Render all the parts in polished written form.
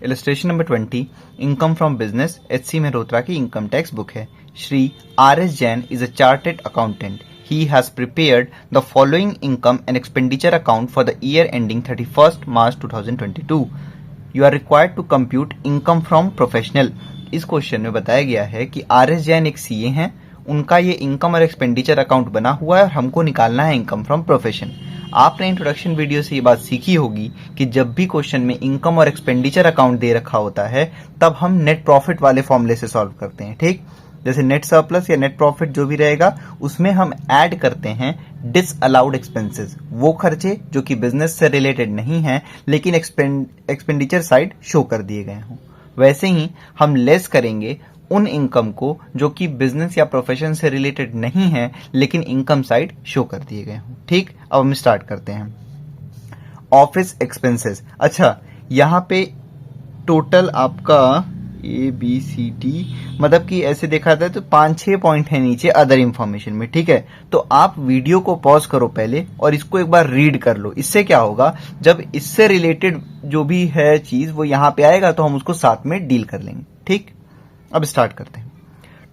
Illustration number 20, income from business, HC Mehrotra की income tax book है। Shri RS Jain is a chartered accountant. He has prepared the following income and expenditure account for the year ending 31st March 2022. You are required to compute income from professional. इस question में बताया गया है कि RS Jain एक CA हैं, उनका ये इनकम और एक्सपेंडिचर अकाउंट बना हुआ है और हमको निकालना है इनकम फ्रॉम प्रोफेशन। आपने इंट्रोडक्शन वीडियो से ये बात सीखी होगी कि जब भी क्वेश्चन में इनकम और एक्सपेंडिचर अकाउंट दे रखा होता है तब हम नेट प्रॉफिट वाले फॉर्मूले से सॉल्व करते हैं। ठीक, जैसे नेट सरप्लस या नेट प्रॉफिट जो भी रहेगा उसमें हम ऐड करते हैं डिसअलाउड एक्सपेंसेस, वो खर्चे जो कि बिजनेस से रिलेटेड नहीं है लेकिन एक्सपेंडिचर साइड शो कर दिए गए हों। वैसे ही हम लेस करेंगे उन इनकम को जो कि बिजनेस या प्रोफेशन से रिलेटेड नहीं है लेकिन इनकम साइड शो कर दिए गए हों। ठीक, अब हम स्टार्ट करते हैं। Office expenses. अच्छा, यहाँ पे टोटल आपका ABCD मतलब कि ऐसे देखा जाए तो 5-6 पॉइंट है नीचे अदर इंफॉर्मेशन में। ठीक है, तो आप वीडियो को पॉज करो पहले और इसको एक बार रीड कर लो। इससे क्या होगा, जब इससे रिलेटेड जो भी है चीज वो यहाँ पे आएगा तो हम उसको साथ में डील कर लेंगे। ठीक, अब स्टार्ट करते हैं।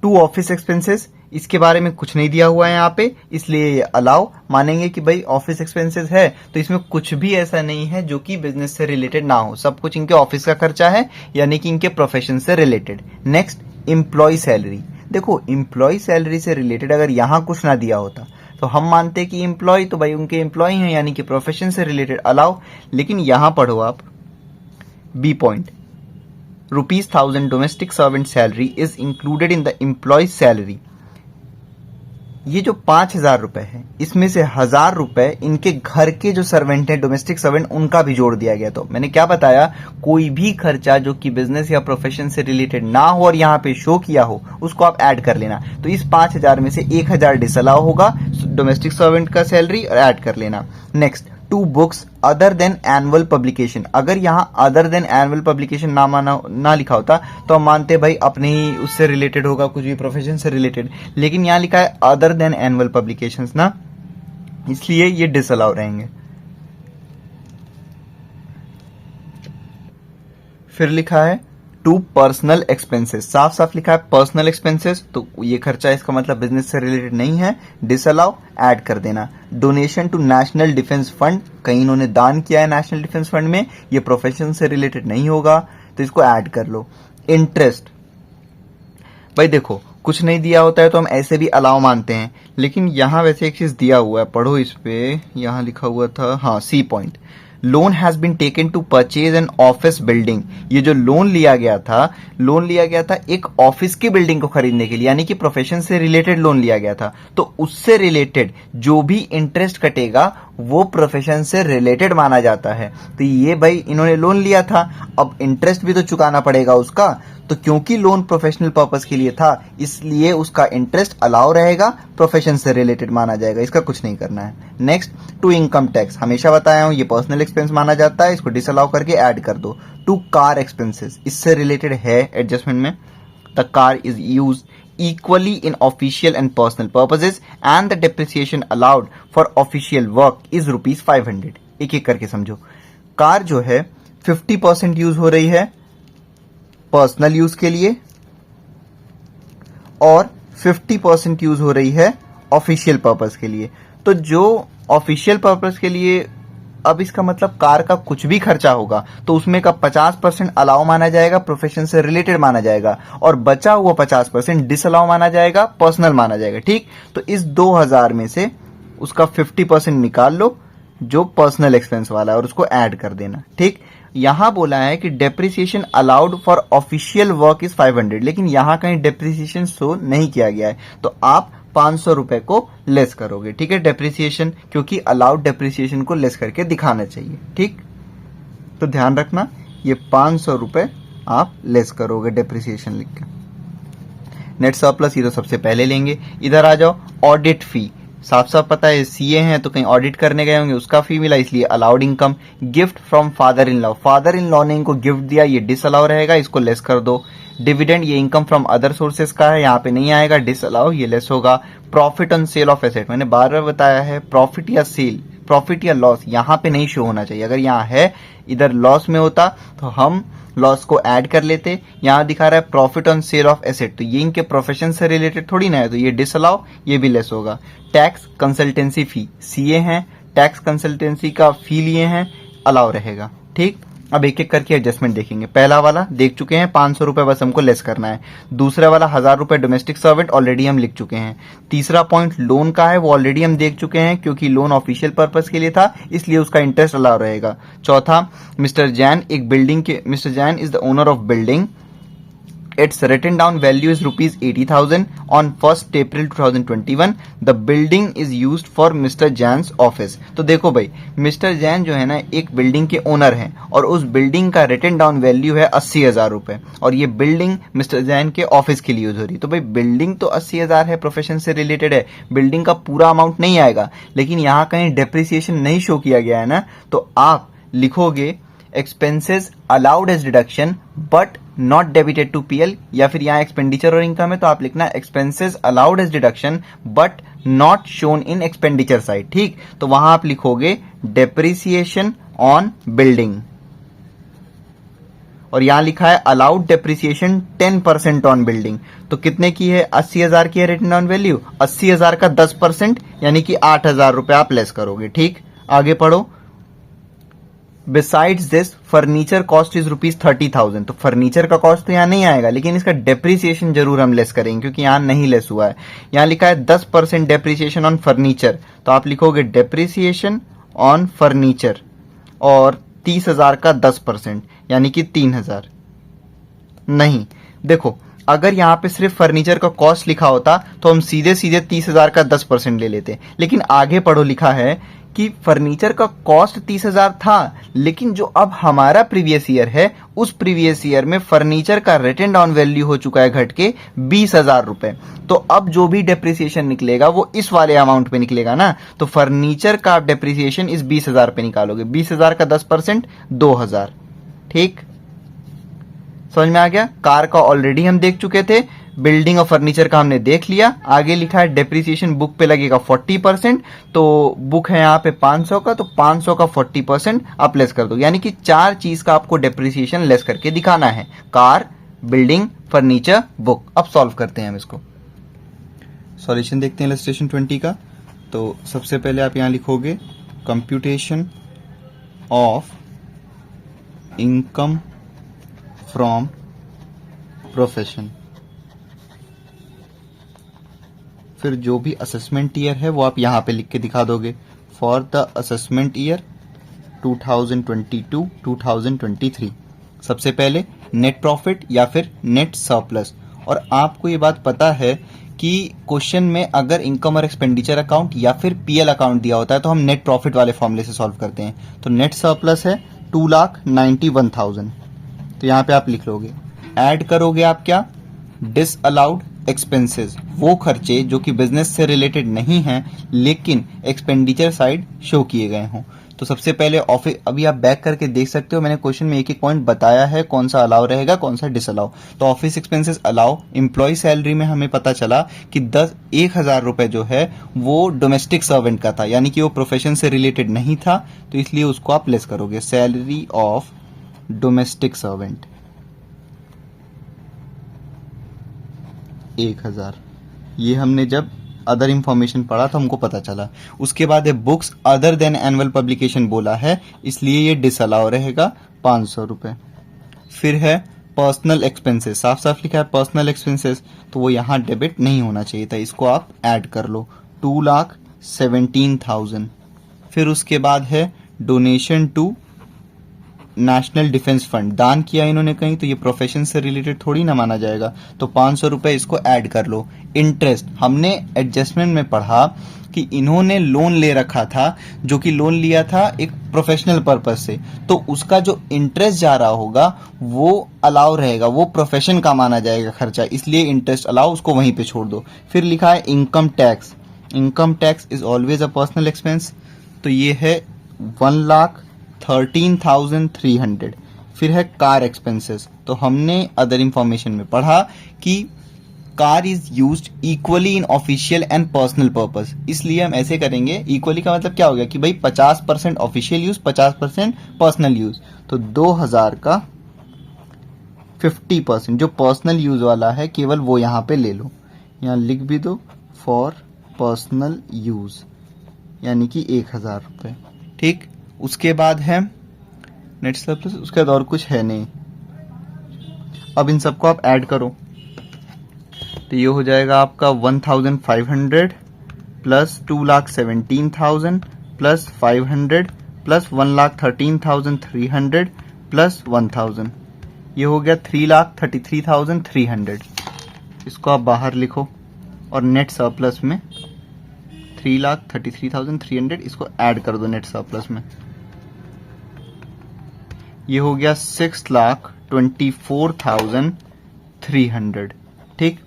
2 ऑफिस एक्सपेंसेस, इसके बारे में कुछ नहीं दिया हुआ है यहाँ पे, इसलिए ये अलाउ मानेंगे कि भाई ऑफिस एक्सपेंसेस है तो इसमें कुछ भी ऐसा नहीं है जो कि बिजनेस से रिलेटेड ना हो, सब कुछ इनके ऑफिस का खर्चा है यानी कि इनके प्रोफेशन से रिलेटेड। Next, employ salary. देखो, एम्प्लॉय सैलरी से रिलेटेड अगर यहाँ कुछ ना दिया होता तो हम मानते कि एम्प्लॉय तो भाई उनके एम्प्लॉय हैं यानी कि प्रोफेशन से रिलेटेड अलाउ, लेकिन यहां पढ़ो आप B point, ₹1000 domestic servant salary is included in the employ salary. ये जो 5000 रुपए है इसमें से 1000 रुपए इनके घर के जो सर्वेंट हैं डोमेस्टिक सर्वेंट उनका भी जोड़ दिया गया। तो मैंने क्या बताया, कोई भी खर्चा जो कि बिजनेस या प्रोफेशन से रिलेटेड ना हो और यहाँ पे शो किया हो उसको आप ऐड कर लेना। तो इस 5000 में से 1000 डिसअलाउ होगा डोमेस्टिक सर्वेंट का सैलरी और ऐड कर लेना। Next, 2 books other than annual publication. अगर यहाँ अदर देन एनुअल पब्लिकेशन ना लिखा होता तो हम मानते भाई अपने ही उससे रिलेटेड होगा, कुछ भी प्रोफेशन से रिलेटेड, लेकिन यहाँ लिखा है अदर देन एनुअल पब्लिकेशंस ना, इसलिए ये डिसअलाउ रहेंगे। फिर लिखा है 2 पर्सनल एक्सपेंसेस, साफ साफ लिखा है पर्सनल एक्सपेंसेस, तो ये खर्चा इसका मतलब बिजनेस से रिलेटेड नहीं है, डिसअलाउ, ऐड कर देना। Donation to national defence fund, कहीं इन्होंने दान किया है नेशनल डिफेंस फंड में, ये प्रोफेशन से रिलेटेड नहीं होगा तो इसको ऐड कर लो। इंटरेस्ट, भाई देखो कुछ नहीं दिया होता है तो हम ऐसे भी अलाउ मानते हैं, लेकिन यहां वैसे एक चीज दिया हुआ है, पढ़ो इस पे, यहां लिखा हुआ था, हाँ C point, loan has been taken to purchase an office building. ये जो लोन लिया गया था एक ऑफिस की बिल्डिंग को खरीदने के लिए, यानी कि प्रोफेशन से रिलेटेड लोन लिया गया था, तो उससे रिलेटेड जो भी इंटरेस्ट कटेगा वो प्रोफेशन से रिलेटेड माना जाता है। तो ये भाई इन्होंने लोन लिया था, अब इंटरेस्ट भी तो चुकाना पड़ेगा उसका, तो क्योंकि लोन प्रोफेशनल पर्पस के लिए था इसलिए उसका इंटरेस्ट अलाउ रहेगा, प्रोफेशन से रिलेटेड माना जाएगा, इसका कुछ नहीं करना है। नेक्स्ट, 2 इनकम टैक्स, हमेशा बताया हूं ये पर्सनल एक्सपेंस माना जाता है, इसको डिसअलाउ करके ऐड कर दो। 2 कार एक्सपेंसेस, इससे रिलेटेड है एडजस्टमेंट में, the car is use equally in official and personal purposes and the depreciation allowed for official work is ₹500। एक एक करके समझो। कार जो है 50% यूज हो रही है पर्सनल यूज के लिए और 50% यूज हो रही है ऑफिशियल पर्पस के लिए। तो जो ऑफिशियल पर्पस के लिए, अब इसका मतलब कार का कुछ भी खर्चा होगा तो उसमें का 50% अलाउ माना जाएगा, प्रोफेशन से रिलेटेड माना जाएगा, और बचा हुआ 50% डिसअलाउ माना जाएगा, पर्सनल माना जाएगा। ठीक, तो इस 2000 में से उसका 50% निकाल लो जो पर्सनल एक्सपेंस वाला है और उसको ऐड कर देना। ठीक, यहां बोला है कि depreciation allowed for official work is 500, लेकिन यहां कहीं डेप्रिसिएशन शो नहीं किया गया है तो आप 500 रुपए को लेस करोगे। ठीक है, डेप्रिसिएशन, क्योंकि अलाउड डेप्रिसिएशन को लेस करके दिखाना चाहिए। ठीक, तो ध्यान रखना ये 500 रुपए आप लेस करोगे डेप्रिसिएशन लिख के। नेट सरप्लस ये तो सबसे पहले लेंगे। इधर आ जाओ, ऑडिट फी, साफ साफ पता है सीए हैं तो कहीं ऑडिट करने गए होंगे, उसका फी मिला इसलिए allowed income. Gift from father in law ने इनको गिफ्ट दिया, ये डिसअलाउ रहेगा, इसको लेस कर दो। डिविडेंड, ये इनकम फ्रॉम अदर सोर्सेज का है, यहाँ पे नहीं आएगा, डिसअलाउ, ये लेस होगा। Profit on sale of asset, मैंने बार बार बताया है प्रॉफिट या सेल, प्रॉफिट या लॉस यहाँ पे नहीं शो होना चाहिए। अगर यहाँ है, इधर लॉस में होता तो हम लॉस को ऐड कर लेते। यहाँ दिखा रहा है profit on sale of asset, तो ये इनके प्रोफेशन से रिलेटेड थोड़ी ना है, तो ये डिसअलाउ, ये भी लेस होगा। टैक्स कंसल्टेंसी फी सीए हैं, टैक्स कंसल्टेंसी का फी लिए हैं, अलाउ रहेगा। ठीक, अब एक एक करके एडजस्टमेंट देखेंगे। पहला वाला देख चुके हैं, 500 रुपए बस हमको लेस करना है। दूसरा वाला 1000 रुपए डोमेस्टिक सर्वेंट ऑलरेडी हम लिख चुके हैं। तीसरा पॉइंट लोन का है, वो ऑलरेडी हम देख चुके हैं, क्योंकि लोन ऑफिशियल पर्पस के लिए था, इसलिए उसका इंटरेस्ट अलाउ रहेगा। चौथा, मिस्टर जैन एक बिल्डिंग के, mister Jain is the owner of building, its written down value is rupees 80,000 on 1st April 2021. The building is used for Mr. Jain's office. तो देखो भाई, मिस्टर जैन जो है ना एक बिल्डिंग के ओनर हैं और उस बिल्डिंग का रिटन डाउन वैल्यू है 80,000 रुपए और ये बिल्डिंग मिस्टर जैन के ऑफिस के लिए यूज हो रही है। तो भाई बिल्डिंग तो 80,000 है, प्रोफेशन से रिलेटेड है, बिल्डिंग का पूरा अमाउंट नहीं आएगा, लेकिन यहाँ कहीं डेप्रिसिएशन नहीं शो किया गया है ना, तो आप लिखोगे expenses allowed as deduction but not debited to PL, या फिर यहाँ एक्सपेंडिचर और इनकम है तो आप लिखना expenses allowed as deduction but not shown in expenditure side. ठीक, तो वहां आप लिखोगे डेप्रिसिएशन ऑन बिल्डिंग और यहां लिखा है अलाउड डेप्रिसिएशन 10% ऑन बिल्डिंग। तो कितने की है? 80,000 की है रिटन ऑन वैल्यू, 80,000 का 10% यानी कि 8,000 रुपए आप लेस करोगे। ठीक, आगे पढ़ो। Besides this, furniture cost is ₹30,000। तो फर्नीचर का कॉस्ट तो यहाँ नहीं आएगा, लेकिन इसका डेप्रिसिएशन जरूर हम लेस करेंगे क्योंकि यहाँ नहीं लेस हुआ है। यहाँ लिखा है 10% डेप्रिसिएशन ऑन फर्नीचर, तो आप लिखोगे डेप्रिसिएशन ऑन फर्नीचर और 30,000 का 10% यानी कि 3,000। नहीं, देखो अगर यहाँ पे सिर्फ फर्नीचर का कॉस्ट लिखा होता तो हम सीधे सीधे 30,000 का 10% ले लेते, लेकिन आगे पढ़ो लिखा है कि फर्नीचर का कॉस्ट 30,000 था, लेकिन जो अब हमारा प्रीवियस ईयर है उस प्रीवियस ईयर में फर्नीचर का रिटन डाउन वैल्यू हो चुका है घट के 20,000 रुपए। तो अब जो भी डेप्रिसिएशन निकलेगा वो इस वाले अमाउंट पे निकलेगा ना, तो फर्नीचर का डेप्रिसिएशन इस 20,000 पे निकालोगे। 20,000 का 10% 2,000। ठीक, समझ में आ गया। कार का ऑलरेडी हम देख चुके थे, बिल्डिंग और फर्नीचर का हमने देख लिया। आगे लिखा है डेप्रिसिएशन बुक पे लगेगा 40%, तो बुक है यहाँ पे 500 का, तो 500 का 40% आप लेस कर दो, यानी कि 4 चीज का आपको डेप्रिसिएशन लेस करके दिखाना है, कार, बिल्डिंग, फर्नीचर, बुक। अब सॉल्व करते हैं हम इसको। सॉल्यूशन देखते हैं इलस्ट्रेशन 20 का। तो सबसे पहले आप यहाँ लिखोगे computation of income from profession, फिर जो भी असेसमेंट ईयर है वो आप यहां पे लिख के दिखा दोगे। फॉर द असेसमेंट ईयर 2022-2023 सबसे पहले नेट प्रॉफिट या फिर नेट सरप्लस। और आपको ये बात पता है कि क्वेश्चन में अगर इनकम और एक्सपेंडिचर अकाउंट या फिर पीएल अकाउंट दिया होता है तो हम नेट प्रॉफिट वाले फॉर्मूले से सॉल्व करते हैं। तो नेट सरप्लस है 2,91,000, तो यहां पे आप लिख लोगे। ऐड करोगे आप क्या? डिसअलाउड एक्सपेंसेस, वो खर्चे जो कि बिजनेस से रिलेटेड नहीं हैं लेकिन एक्सपेंडिचर साइड शो किए गए हों। तो सबसे पहले ऑफिस, अभी आप बैक करके देख सकते हो, मैंने क्वेश्चन में एक एक पॉइंट बताया है कौन सा अलाउ रहेगा कौन सा डिसअलाउ। तो office expenses allow, employ salary में हमें पता चला कि 1,000 रुपए जो है वो डोमेस्टिक सर्वेंट का था, यानी कि वो प्रोफेशन से रिलेटेड नहीं था, तो इसलिए उसको आप लेस करोगे। सैलरी ऑफ डोमेस्टिक सर्वेंट 1,000, ये हमने जब अदर इंफॉर्मेशन पढ़ा तो हमको पता चला। उसके बाद है books other than annual publication बोला है, इसलिए ये डिसअलाउ रहेगा 500 रुपए। फिर है पर्सनल एक्सपेंसेस, साफ साफ लिखा है पर्सनल एक्सपेंसेस, तो वो यहाँ डेबिट नहीं होना चाहिए था, इसको आप ऐड कर लो 2,17,000। फिर उसके बाद है donation to national defence fund, दान किया इन्होंने कहीं, तो ये प्रोफेशन से रिलेटेड थोड़ी ना माना जाएगा, तो 500 रुपए इसको ऐड कर लो। इंटरेस्ट, हमने एडजस्टमेंट में पढ़ा कि इन्होंने लोन ले रखा था, जो कि लोन लिया था एक प्रोफेशनल पर्पस से, तो उसका जो इंटरेस्ट जा रहा होगा वो अलाउ रहेगा, वो प्रोफेशन का माना जाएगा खर्चा, इसलिए इंटरेस्ट अलाउ, उसको वहीं पे छोड़ दो। फिर लिखा है income tax, income tax is always a personal expense, तो ये है 1,13,300। फिर है कार एक्सपेंसेस, तो हमने अदर इंफॉर्मेशन में पढ़ा कि car is used equally in official and personal purpose, इसलिए हम ऐसे करेंगे। इक्वली का मतलब क्या हो गया कि भाई 50% ऑफिशियल यूज 50% पर्सनल यूज, तो 2,000 का 50%, जो पर्सनल यूज वाला है केवल वो यहाँ पे ले लो, यहाँ लिख भी दो फॉर पर्सनल यूज, यानी कि 1000 रुपये। ठीक, उसके बाद है नेट सरप्लस, उसके बाद और कुछ है नहीं। अब इन सबको आप ऐड करो तो ये हो जाएगा आपका 1500 प्लस 2,17,000 प्लस 500 प्लस 1,13,300 प्लस 1,000, ये हो गया 3,33,300। इसको आप बाहर लिखो और नेट सरप्लस में 3,33,300 इसको ऐड कर दो नेट सरप्लस में, ये हो गया 6,24,300। ठीक,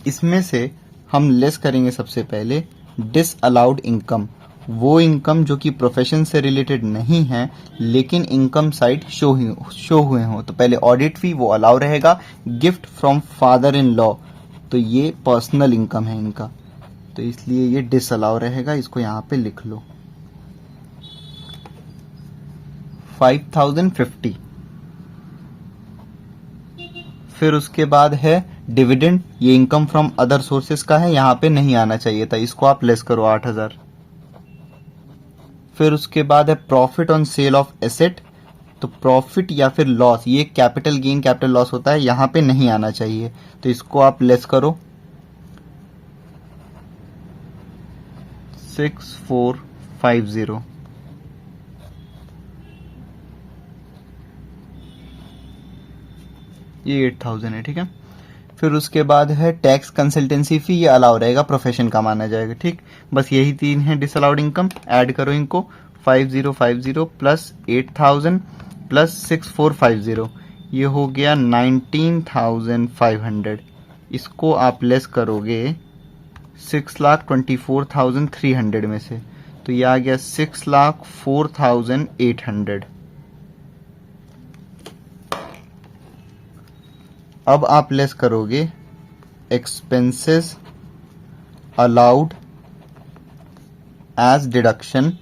इसमें से हम लेस करेंगे सबसे पहले डिसअलाउड इनकम, वो इनकम जो कि प्रोफेशन से रिलेटेड नहीं है लेकिन इनकम साइड शो हुए हों। तो पहले ऑडिट फी वो अलाउ रहेगा, gift from father in law तो ये पर्सनल इनकम है इनका, तो इसलिए ये डिसअलाउ रहेगा, इसको यहाँ पे लिख लो 5,050। फिर उसके बाद है डिविडेंड, ये इनकम फ्रॉम अदर सोर्सेस का है, यहाँ पे नहीं आना चाहिए था, इसको आप लेस करो 8,000। फिर उसके बाद है profit on sale of asset, तो प्रॉफिट या फिर लॉस, ये कैपिटल गेन कैपिटल लॉस होता है, यहाँ पे नहीं आना चाहिए, तो इसको आप लेस करो 6,450। ये 8,000 है। ठीक है, फिर उसके बाद है टैक्स कंसल्टेंसी फी, ये अलाउ रहेगा, प्रोफेशन का माना जाएगा। ठीक, बस यही तीन है डिसअलाउड इनकम, ऐड करो इनको 5,050 प्लस 8,000 प्लस 6,450, ये हो गया 19,500। इसको आप लेस करोगे 6,24,300 में से, तो ये आ गया 6,04,800। अब आप लेस करोगे एक्सपेंसेस अलाउड एज डिडक्शन।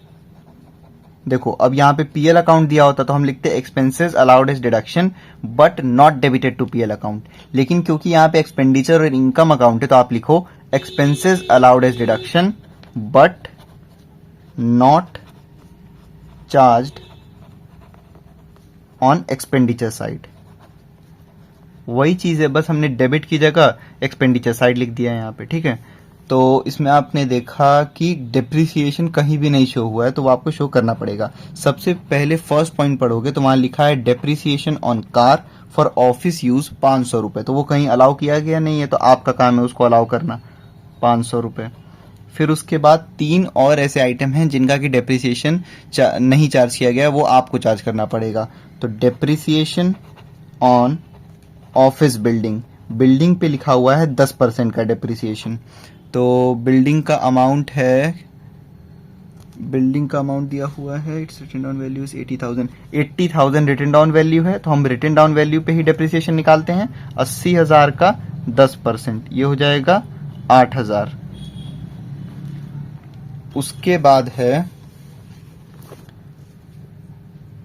देखो अब यहाँ पे पीएल अकाउंट दिया होता तो हम लिखते expenses allowed as deduction but not debited to PL account, लेकिन क्योंकि यहाँ पे एक्सपेंडिचर और इनकम अकाउंट है तो आप लिखो expenses allowed as deduction but not charged on expenditure side. वही चीज है, बस हमने डेबिट की जगह एक्सपेंडिचर साइड लिख दिया है यहाँ पे। ठीक है, तो इसमें आपने देखा कि डिप्रिसिएशन कहीं भी नहीं शो हुआ है, तो वो आपको शो करना पड़ेगा। सबसे पहले फर्स्ट पॉइंट पढ़ोगे तो वहां लिखा है depreciation on car for office use 500 रुपए, तो वो कहीं अलाउ किया गया नहीं है, तो आपका काम है उसको अलाउ करना 500 रुपए। फिर उसके बाद 3 और ऐसे आइटम हैं जिनका कि डिप्रिसिएशन नहीं चार्ज किया गया, वो आपको चार्ज करना पड़ेगा। तो depreciation on office building, building पे लिखा हुआ है 10% का डिप्रिसिएशन, तो बिल्डिंग का अमाउंट दिया हुआ है, it's written down value is 80,000 written down value है, तो हम रिटन डाउन वैल्यू पे ही डिप्रिसिएशन निकालते हैं। 80,000 का 10%, ये हो जाएगा 8,000। उसके बाद है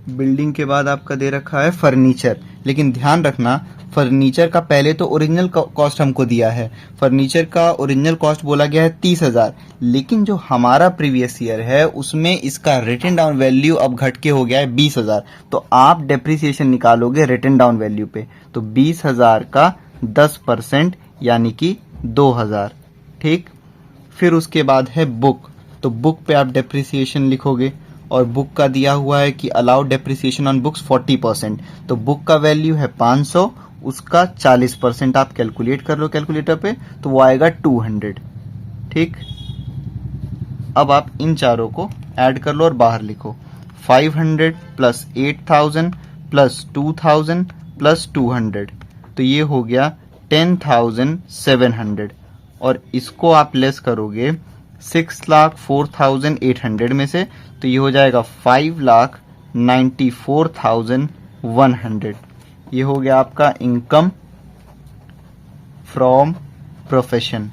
बिल्डिंग के बाद आपका दे रखा है फर्नीचर, लेकिन ध्यान रखना फर्नीचर का पहले तो ओरिजिनल कॉस्ट हमको दिया है, फर्नीचर का ओरिजिनल कॉस्ट बोला गया है 30,000, लेकिन जो हमारा प्रीवियस ईयर है उसमें इसका रिटन डाउन वैल्यू अब घट के हो गया है 20,000, तो आप डेप्रिसिएशन निकालोगे रिटन डाउन वैल्यू पे, तो 20,000 का 10% यानी कि 2,000। ठीक, फिर उसके बाद है बुक, तो बुक पे आप डेप्रिसिएशन लिखोगे और बुक का दिया हुआ है कि अलाउड डेप्रिसिएशन ऑन बुक्स 40%, तो बुक का वैल्यू है 500, उसका 40% आप कैलकुलेट कर लो कैलकुलेटर पे, तो वो आएगा 200। ठीक, अब आप इन चारों को ऐड कर लो और बाहर लिखो 500 प्लस 8,000 प्लस 2,000 प्लस 200, तो ये हो गया 10,700, और इसको आप लेस करोगे 6,04,800 में से, तो ये हो जाएगा 5,94,100। ये हो गया आपका इनकम फ्रॉम प्रोफेशन।